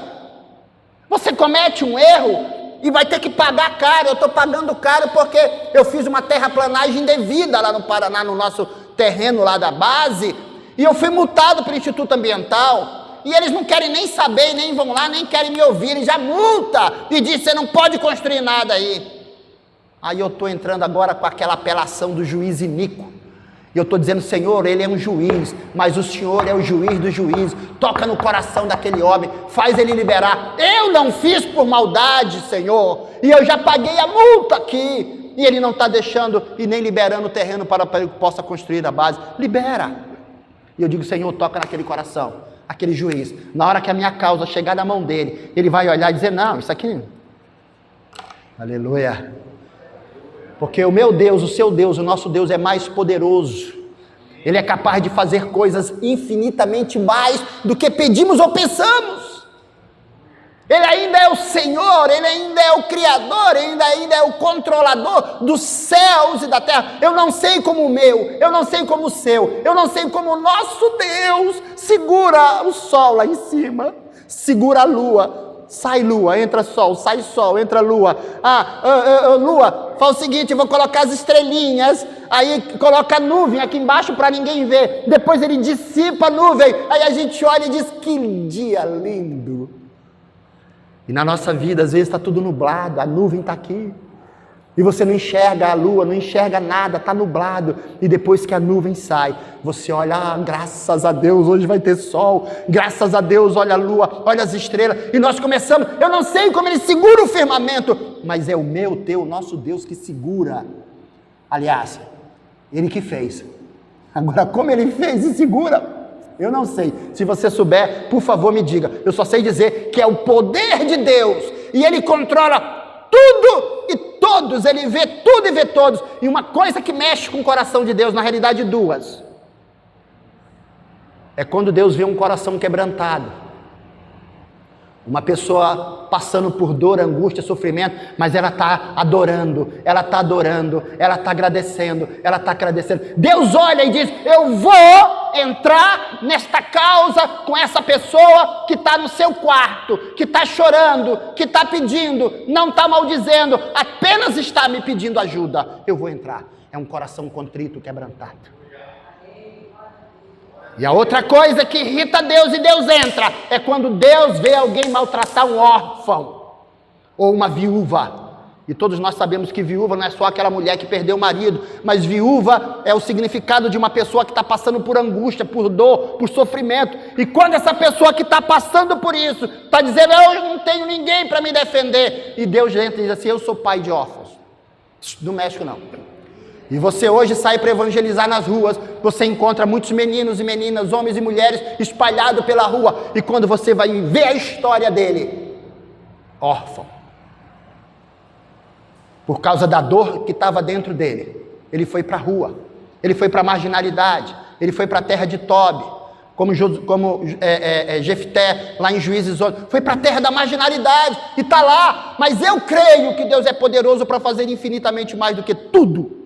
você comete um erro e vai ter que pagar caro. Eu estou pagando caro porque eu fiz uma terraplanagem indevida lá no Paraná, no nosso terreno lá da base, e eu fui multado pelo Instituto Ambiental. E eles não querem nem saber, nem vão lá, nem querem me ouvir, eles já multa e diz, você não pode construir nada aí. Aí eu estou entrando agora com aquela apelação do juiz iníquo, e eu estou dizendo, Senhor, ele é um juiz, mas o Senhor é o juiz do juiz, toca no coração daquele homem, faz ele liberar. Eu não fiz por maldade, Senhor, e eu já paguei a multa aqui, e ele não está deixando e nem liberando o terreno para que possa construir a base. Libera. E eu digo, Senhor, toca naquele coração, aquele juiz. Na hora que a minha causa chegar na mão dele, ele vai olhar e dizer, não, isso aqui, aleluia, porque o meu Deus, o seu Deus, o nosso Deus é mais poderoso, ele é capaz de fazer coisas infinitamente mais do que pedimos ou pensamos. Ele ainda é o Senhor, ele ainda é o Criador, ele ainda é o controlador dos céus e da terra. Eu não sei como o meu, eu não sei como o seu, eu não sei como o nosso Deus segura o sol lá em cima, segura a lua, sai lua, entra sol, entra lua. Lua, faz o seguinte, eu vou colocar as estrelinhas, aí coloca a nuvem aqui embaixo para ninguém ver. Depois ele dissipa a nuvem, aí a gente olha e diz, que dia lindo. E na nossa vida, às vezes está tudo nublado, a nuvem está aqui. E você não enxerga a lua, não enxerga nada, está nublado. E depois que a nuvem sai, você olha, graças a Deus, hoje vai ter sol. Graças a Deus, olha a lua, olha as estrelas. E nós começamos, eu não sei como ele segura o firmamento, mas é o meu, teu, nosso Deus que segura. Aliás, ele que fez. Agora, como ele fez e segura, eu não sei. Se você souber, por favor, me diga. Eu só sei dizer que é o poder de Deus. E ele controla tudo e todos, ele vê tudo e vê todos. E uma coisa que mexe com o coração de Deus, na realidade duas, é quando Deus vê um coração quebrantado, uma pessoa passando por dor, angústia, sofrimento, mas ela está adorando, ela está agradecendo, Deus olha e diz, eu vou entrar nesta causa com essa pessoa que está no seu quarto, que está chorando, que está pedindo, não está maldizendo, apenas está me pedindo ajuda. Eu vou entrar. É um coração contrito, quebrantado. E a outra coisa que irrita Deus e Deus entra, é quando Deus vê alguém maltratar um órfão, ou uma viúva. E todos nós sabemos que viúva não é só aquela mulher que perdeu o marido, mas viúva é o significado de uma pessoa que está passando por angústia, por dor, por sofrimento. E quando essa pessoa que está passando por isso, está dizendo, eu não tenho ninguém para me defender, e Deus entra e diz assim, eu sou pai de órfãos. Não mexe não. E você hoje sai para evangelizar nas ruas, você encontra muitos meninos e meninas, homens e mulheres espalhados pela rua, e quando você vai ver a história dele, órfão, por causa da dor que estava dentro dele, ele foi para a rua, ele foi para a marginalidade, ele foi para a terra de Tobi, como Jefté, lá em Juízes 11, foi para a terra da marginalidade, e está lá. Mas eu creio que Deus é poderoso para fazer infinitamente mais do que tudo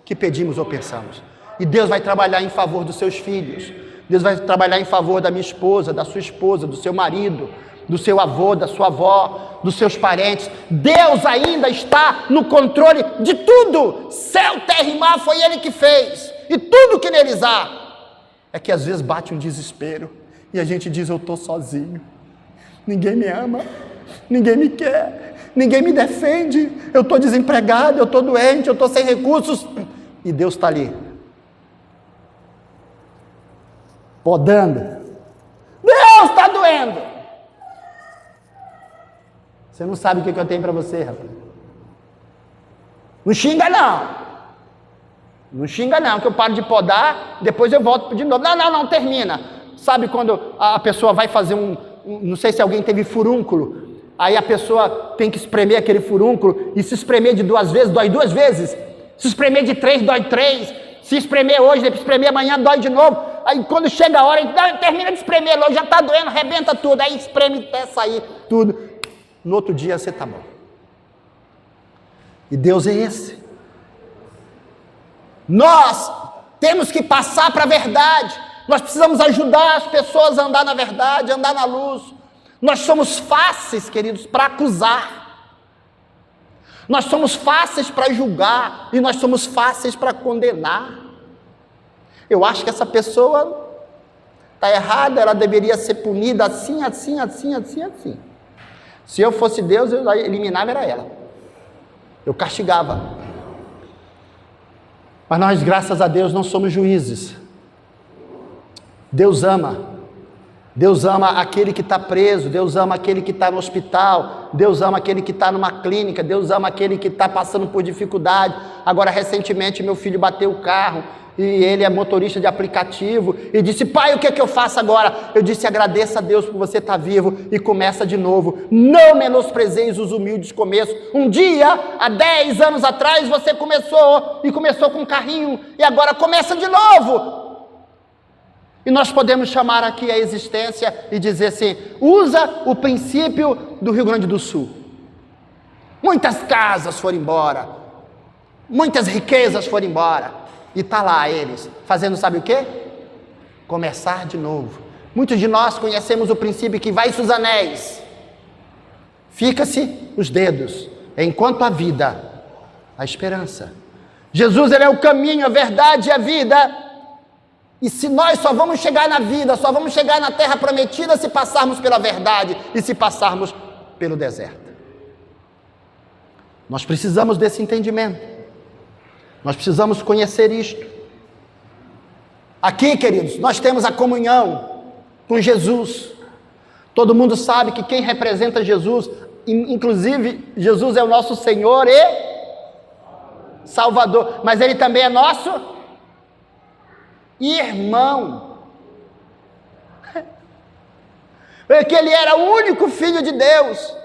que pedimos ou pensamos. E Deus vai trabalhar em favor dos seus filhos, Deus vai trabalhar em favor da minha esposa, da sua esposa, do seu marido, do seu avô, da sua avó, dos seus parentes. Deus ainda está no controle de tudo. Céu, terra e mar foi Ele que fez, e tudo que neles há. É que às vezes bate um desespero, e a gente diz, eu estou sozinho, ninguém me ama, ninguém me quer, ninguém me defende, eu estou desempregado, eu estou doente, eu estou sem recursos, e Deus está ali, podando. Deus está doendo. Você não sabe o que eu tenho para você, rapaz. Não xinga não. Não xinga não, que eu paro de podar, depois eu volto de novo. Não, termina. Sabe quando a pessoa vai fazer não sei se alguém teve furúnculo, aí a pessoa tem que espremer aquele furúnculo, e se espremer de 2 vezes, dói 2 vezes. Se espremer de 3, dói 3. Se espremer hoje, depois espremer amanhã, dói de novo. Aí quando chega a hora, termina de espremer logo, já está doendo, arrebenta tudo, aí espreme até sair tudo. No outro dia você está bom. E Deus é esse. Nós temos que passar para a verdade. Nós precisamos ajudar as pessoas a andar na verdade, a andar na luz. Nós somos fáceis, queridos, para acusar. Nós somos fáceis para julgar. E nós somos fáceis para condenar. Eu acho que essa pessoa está errada, ela deveria ser punida assim. Se eu fosse Deus, eu eliminava era ela. Eu castigava. Mas nós, graças a Deus, não somos juízes. Deus ama. Deus ama aquele que está preso, Deus ama aquele que está no hospital, Deus ama aquele que está numa clínica, Deus ama aquele que está passando por dificuldade. Agora, recentemente, meu filho bateu o carro, e ele é motorista de aplicativo, e disse, pai, o que é que eu faço agora? Eu disse, agradeça a Deus por você estar vivo, e começa de novo. Não menosprezeis os humildes começos. Um dia, há 10 anos atrás, você começou com um carrinho, e agora começa de novo. E nós podemos chamar aqui a existência e dizer assim, usa o princípio do Rio Grande do Sul. Muitas casas foram embora, muitas riquezas foram embora, e está lá eles, fazendo sabe o quê? Começar de novo. Muitos de nós conhecemos o princípio que vai-se os anéis, Fica-se os dedos, enquanto a vida, a esperança. Jesus, ele é o caminho, a verdade e a vida. E se nós só vamos chegar na vida, só vamos chegar na terra prometida se passarmos pela verdade e se passarmos pelo deserto. Nós precisamos desse entendimento. Nós precisamos conhecer isto. Aqui, queridos, nós temos a comunhão com Jesus. Todo mundo sabe que quem representa Jesus, inclusive Jesus é o nosso Senhor e Salvador, mas Ele também é nosso irmão. Porque Ele era o único Filho de Deus.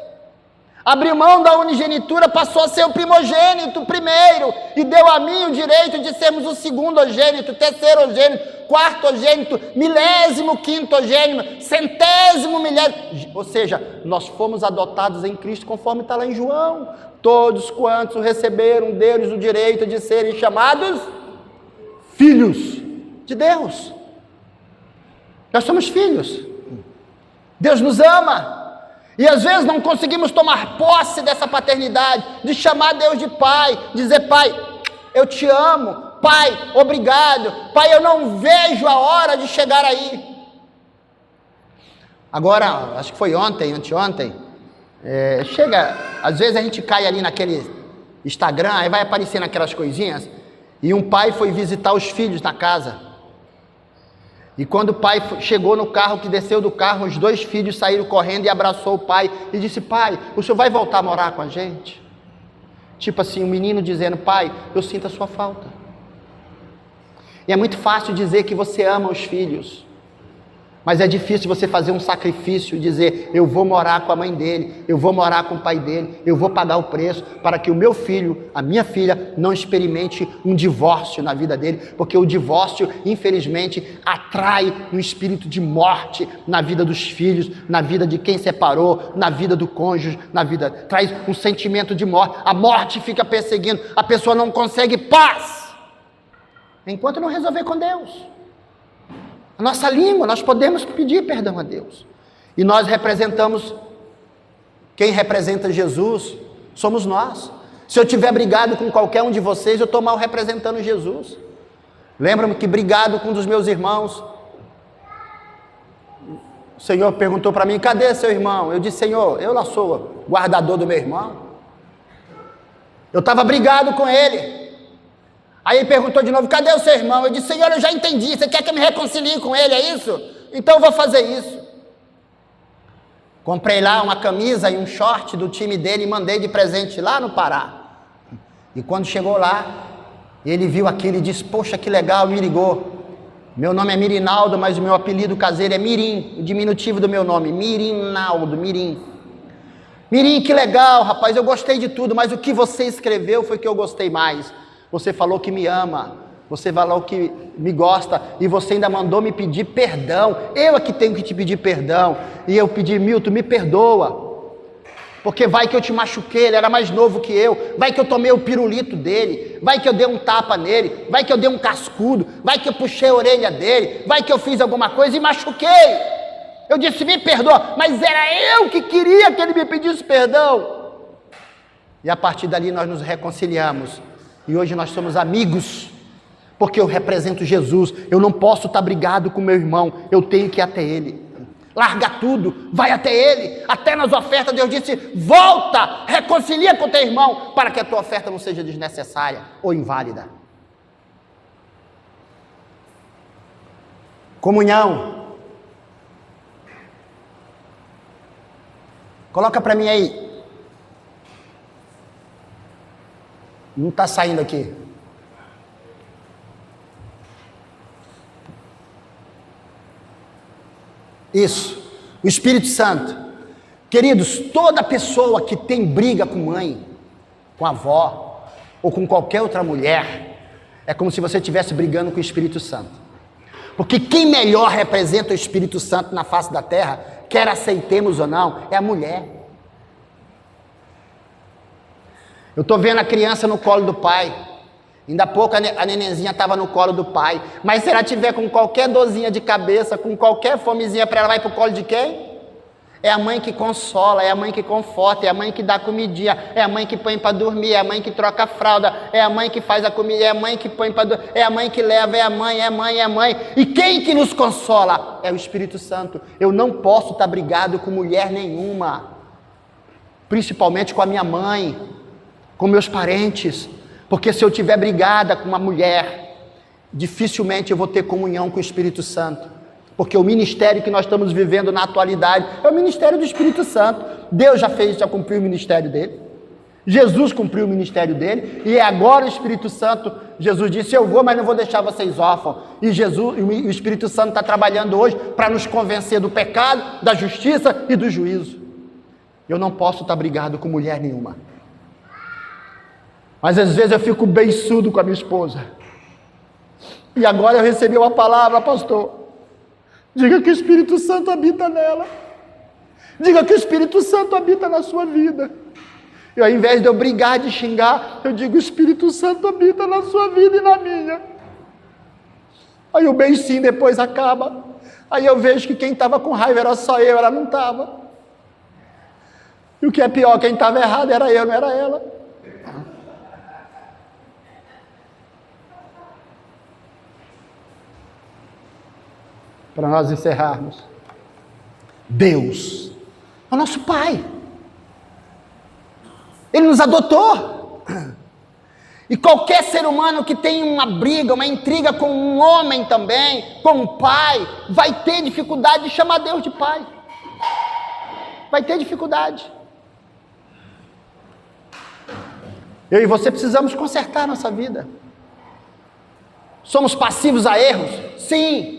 Abriu mão da unigenitura, passou a ser o primogênito primeiro, e deu a mim o direito de sermos o segundogênito, terceirogênito, quartogênito, milésimo, quintogênito, centésimo, milésimo. Ou seja, nós fomos adotados em Cristo, conforme está lá em João. Todos quantos receberam deles o direito de serem chamados filhos de Deus. Nós somos filhos. Deus nos ama. E às vezes não conseguimos tomar posse dessa paternidade, de chamar Deus de Pai, dizer: Pai, eu te amo, Pai, obrigado, Pai, eu não vejo a hora de chegar aí. Agora, acho que foi ontem, anteontem, às vezes a gente cai ali naquele Instagram, aí vai aparecendo aquelas coisinhas, e um pai foi visitar os filhos na casa. E quando o pai chegou no carro, que desceu do carro, os dois filhos saíram correndo e abraçou o pai e disse: Pai, o senhor vai voltar a morar com a gente? Tipo assim, o menino dizendo: Pai, eu sinto a sua falta. E é muito fácil dizer que você ama os filhos, mas é difícil você fazer um sacrifício e dizer: eu vou morar com a mãe dele, eu vou morar com o pai dele, eu vou pagar o preço para que o meu filho, a minha filha, não experimente um divórcio na vida dele, porque o divórcio, infelizmente, atrai um espírito de morte na vida dos filhos, na vida de quem separou, na vida do cônjuge, traz um sentimento de morte. A morte fica perseguindo, a pessoa não consegue paz, enquanto não resolver com Deus. A nossa língua, nós podemos pedir perdão a Deus. E nós representamos, quem representa Jesus, somos nós. Se eu tiver brigado com qualquer um de vocês, eu estou mal representando Jesus. Lembro-me que brigado com um dos meus irmãos, o Senhor perguntou para mim: cadê seu irmão? Eu disse: Senhor, eu lá sou guardador do meu irmão. Eu estava brigado com ele. Aí ele perguntou de novo: cadê o seu irmão? Eu disse: Senhor, eu já entendi, você quer que eu me reconcilie com ele, é isso? Então eu vou fazer isso. Comprei lá uma camisa e um short do time dele e mandei de presente lá no Pará. E quando chegou lá, ele viu aquilo e disse: poxa, que legal, me ligou. Meu nome é Mirinaldo, mas o meu apelido caseiro é Mirim, o diminutivo do meu nome, Mirinaldo, Mirim. Mirim, que legal, rapaz, eu gostei de tudo, mas o que você escreveu foi que eu gostei mais. Você falou que me ama, você falou que me gosta, e você ainda mandou me pedir perdão. Eu é que tenho que te pedir perdão. E eu pedi: Milton, me perdoa, porque vai que eu te machuquei, ele era mais novo que eu, vai que eu tomei o pirulito dele, vai que eu dei um tapa nele, vai que eu dei um cascudo, vai que eu puxei a orelha dele, vai que eu fiz alguma coisa e machuquei. Eu disse: me perdoa, mas era eu que queria que ele me pedisse perdão. E a partir dali nós nos reconciliamos. E hoje nós somos amigos, porque eu represento Jesus. Eu não posso estar brigado com meu irmão, eu tenho que ir até ele. Larga tudo, vai até ele. Até nas ofertas Deus disse: volta, reconcilia com teu irmão, para que a tua oferta não seja desnecessária ou inválida. Comunhão. Coloca para mim aí. Não está saindo aqui. Isso. O Espírito Santo. Queridos, toda pessoa que tem briga com mãe, com avó, ou com qualquer outra mulher, é como se você estivesse brigando com o Espírito Santo. Porque quem melhor representa o Espírito Santo na face da terra, quer aceitemos ou não, é a mulher. Eu estou vendo a criança no colo do pai. Ainda há pouco a nenenzinha estava no colo do pai. Mas se ela tiver com qualquer dorzinha de cabeça, com qualquer fomezinha para ela, vai para o colo de quem? É a mãe que consola, é a mãe que conforta, é a mãe que dá comidinha, é a mãe que põe para dormir, é a mãe que troca a fralda, é a mãe que faz a comida, é a mãe que põe para dormir, é a mãe que leva, é a mãe, é a mãe, é a mãe. E quem que nos consola? É o Espírito Santo. Eu não posso estar brigado com mulher nenhuma, principalmente com a minha mãe, com meus parentes, porque se eu tiver brigada com uma mulher, dificilmente eu vou ter comunhão com o Espírito Santo. Porque o ministério que nós estamos vivendo na atualidade é o ministério do Espírito Santo. Deus já cumpriu o ministério dele. Jesus cumpriu o ministério dele. E agora o Espírito Santo, Jesus disse, eu vou, mas não vou deixar vocês órfãos. E o Espírito Santo está trabalhando hoje para nos convencer do pecado, da justiça e do juízo. Eu não posso estar brigado com mulher nenhuma. Mas às vezes eu fico beiçudo com a minha esposa. E agora eu recebi uma palavra, pastor. Diga que o Espírito Santo habita nela. Diga que o Espírito Santo habita na sua vida. E ao invés de eu brigar, de xingar, eu digo, o Espírito Santo habita na sua vida e na minha. Aí o beicinho depois acaba. Aí eu vejo que quem estava com raiva era só eu, ela não estava. E o que é pior, quem estava errado era eu, não era ela. Para nós encerrarmos, Deus é o nosso Pai, Ele nos adotou, e qualquer ser humano que tem uma briga, uma intriga com um homem também, com um pai, vai ter dificuldade de chamar Deus de Pai, vai ter dificuldade. Eu e você precisamos consertar nossa vida. Somos passivos a erros? Sim.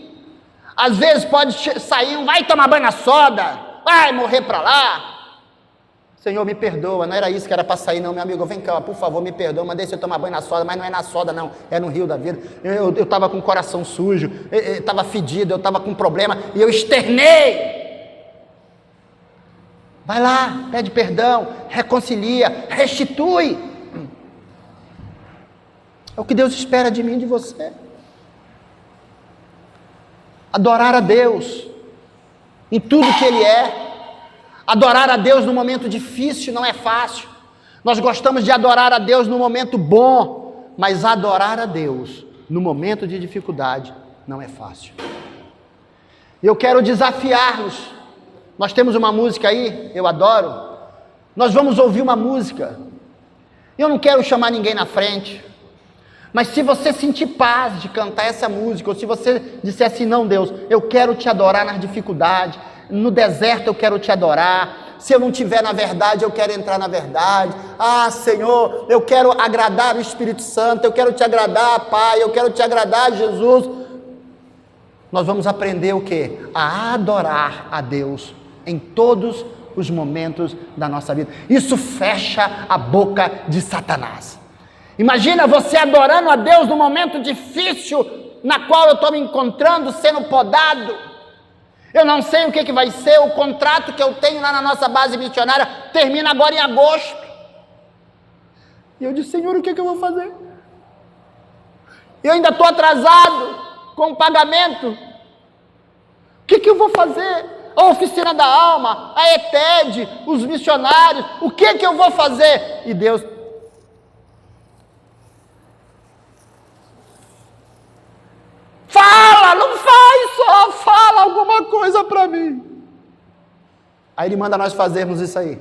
Às vezes pode sair vai tomar banho na soda, vai morrer para lá. Senhor, me perdoa, não era isso que era para sair não, meu amigo, vem cá, por favor, me perdoa, mandei você tomar banho na soda, mas não é na soda não, é no rio da vida. Eu estava com o coração sujo, estava fedido, eu estava com problema, e eu externei. Vai lá, pede perdão, reconcilia, restitui. É o que Deus espera de mim e de você. Adorar a Deus em tudo que Ele é. Adorar a Deus no momento difícil não é fácil. Nós gostamos de adorar a Deus no momento bom, mas adorar a Deus no momento de dificuldade não é fácil. E eu quero desafiar-nos. Nós temos uma música aí, eu adoro. Nós vamos ouvir uma música. Eu não quero chamar ninguém na frente. Mas se você sentir paz de cantar essa música, ou se você disser assim, não Deus, eu quero te adorar nas dificuldades, no deserto eu quero te adorar, se eu não estiver na verdade, eu quero entrar na verdade, Senhor, eu quero agradar o Espírito Santo, eu quero te agradar, Pai, eu quero te agradar, Jesus. Nós vamos aprender o quê? A adorar a Deus em todos os momentos da nossa vida. Isso fecha a boca de Satanás. Imagina você adorando a Deus no momento difícil na qual eu estou me encontrando, sendo podado. Eu não sei o que vai ser, o contrato que eu tenho lá na nossa base missionária termina agora em agosto. E eu disse, Senhor, o que eu vou fazer? Eu ainda estou atrasado com o pagamento. O que eu vou fazer? A oficina da alma, a ETED, os missionários, o que eu vou fazer? E Deus... Fala, não faz só, fala alguma coisa para mim. Aí Ele manda nós fazermos isso aí.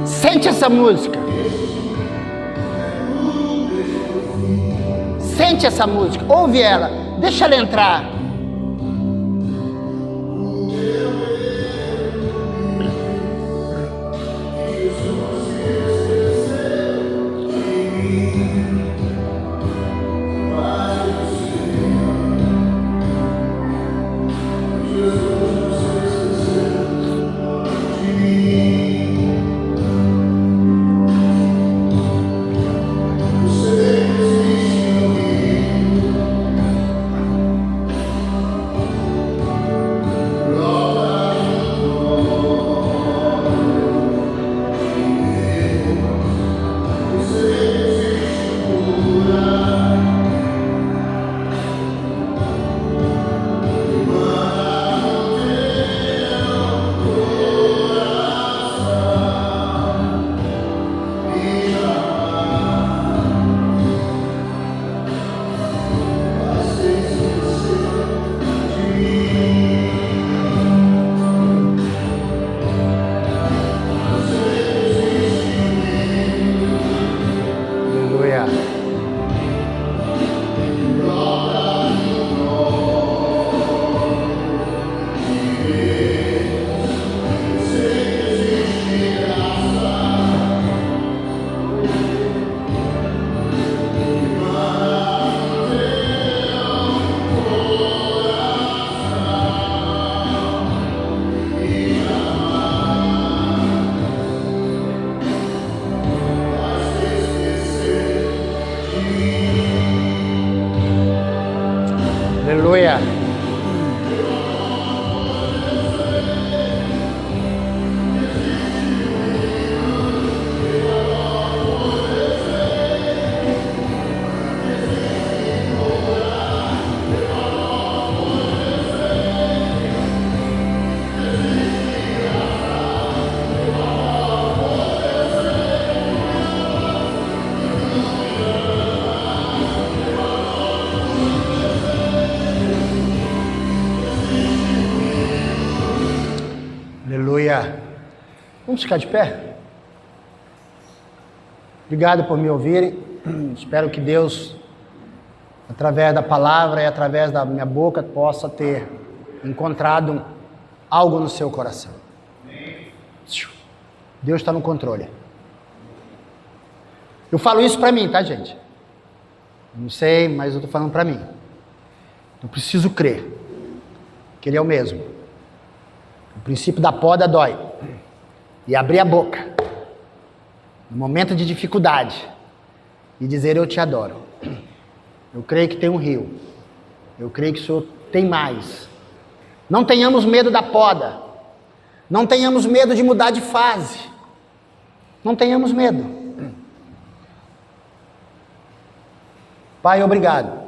Sente essa música. Sente essa música. Ouve ela. Deixa ela entrar. Aleluia. Vamos ficar de pé? Obrigado por me ouvirem. Espero que Deus, através da palavra e através da minha boca, possa ter encontrado algo no seu coração. Deus está no controle. Eu falo isso para mim, tá, gente? Não sei, mas eu estou falando para mim. Eu preciso crer que Ele é o mesmo. O princípio da poda dói. E abrir a boca no momento de dificuldade e dizer: eu te adoro. Eu creio que tem um rio. Eu creio que o Senhor tem mais. Não tenhamos medo da poda. Não tenhamos medo de mudar de fase. Não tenhamos medo. Pai, obrigado